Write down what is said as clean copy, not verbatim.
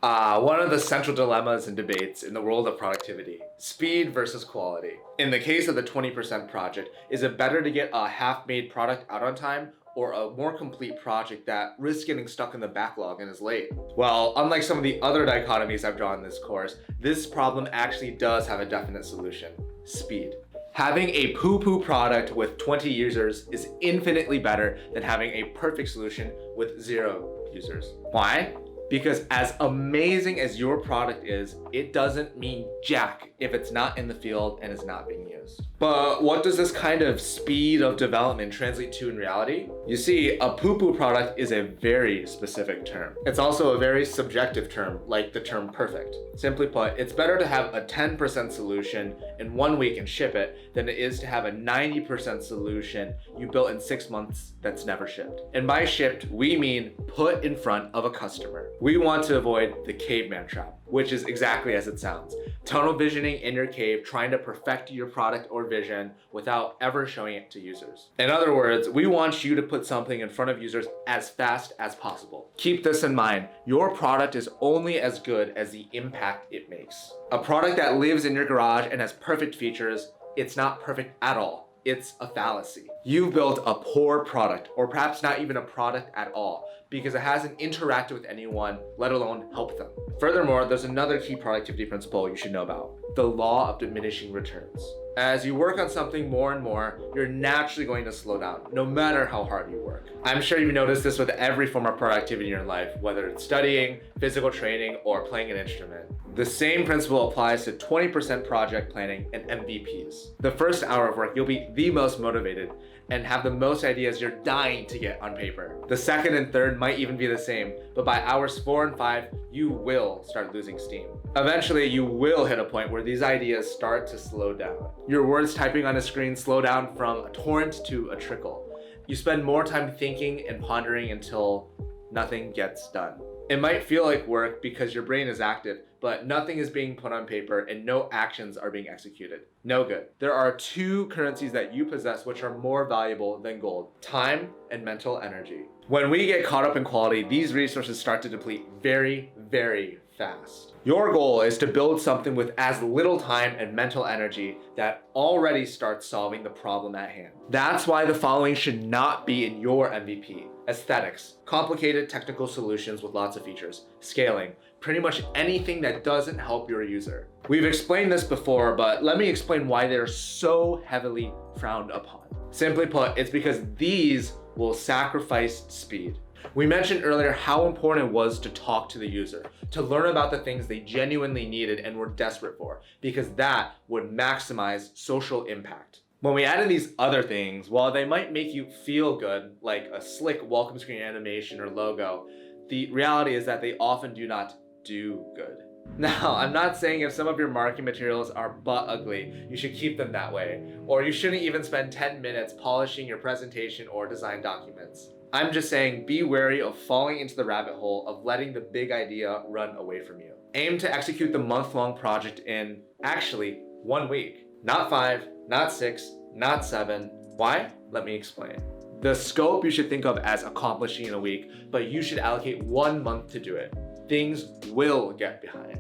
One of the central dilemmas and debates in the world of productivity, speed versus quality. In the case of the 20% project, is it better to get a half-made product out on time or a more complete project that risks getting stuck in the backlog and is late? Well, unlike some of the other dichotomies I've drawn in this course, this problem actually does have a definite solution: speed. Having a poo-poo product with 20 users is infinitely better than having a perfect solution with 0 users. Why? Because as amazing as your product is, it doesn't mean jack if it's not in the field and is not being used. But what does this kind of speed of development translate to in reality? You see, a poo-poo product is a very specific term. It's also a very subjective term, like the term perfect. Simply put, it's better to have a 10% solution in 1 week and ship it than it is to have a 90% solution you built in 6 months that's never shipped. And by shipped, we mean put in front of a customer. We want to avoid the caveman trap, which is exactly as it sounds. Tunnel visioning in your cave, trying to perfect your product or vision without ever showing it to users. In other words, we want you to put something in front of users as fast as possible. Keep this in mind, your product is only as good as the impact it makes. A product that lives in your garage and has perfect features, it's not perfect at all. It's a fallacy. You've built a poor product, or perhaps not even a product at all, because it hasn't interacted with anyone, let alone helped them. Furthermore, there's another key productivity principle you should know about: the law of diminishing returns. As you work on something more and more, you're naturally going to slow down, no matter how hard you work. I'm sure you've noticed this with every form of productivity in your life, whether it's studying, physical training, or playing an instrument. The same principle applies to 20% project planning and MVPs. The first hour of work, you'll be the most motivated and have the most ideas you're dying to get on paper. The second and third might even be the same, but by hours 4 and 5, you will start losing steam. Eventually, you will hit a point where these ideas start to slow down. Your words typing on a screen slow down from a torrent to a trickle. You spend more time thinking and pondering until nothing gets done. It might feel like work because your brain is active, but nothing is being put on paper and no actions are being executed. No good. There are 2 currencies that you possess which are more valuable than gold: time and mental energy. When we get caught up in quality, these resources start to deplete very, very fast. Your goal is to build something with as little time and mental energy that already starts solving the problem at hand. That's why the following should not be in your MVP: aesthetics, complicated technical solutions with lots of features, scaling, pretty much anything that doesn't help your user. We've explained this before, but let me explain why they're so heavily frowned upon. Simply put, it's because these will sacrifice speed. We mentioned earlier how important it was to talk to the user, to learn about the things they genuinely needed and were desperate for, because that would maximize social impact. When we add in these other things, while they might make you feel good, like a slick welcome screen animation or logo, the reality is that they often do not do good. Now, I'm not saying if some of your marketing materials are butt ugly, you should keep them that way, or you shouldn't even spend 10 minutes polishing your presentation or design documents. I'm just saying be wary of falling into the rabbit hole of letting the big idea run away from you. Aim to execute the month-long project in, actually, 1 week. Not 5, not 6, not 7. Why? Let me explain. The scope you should think of as accomplishing in a week, but you should allocate 1 month to do it. Things will get behind.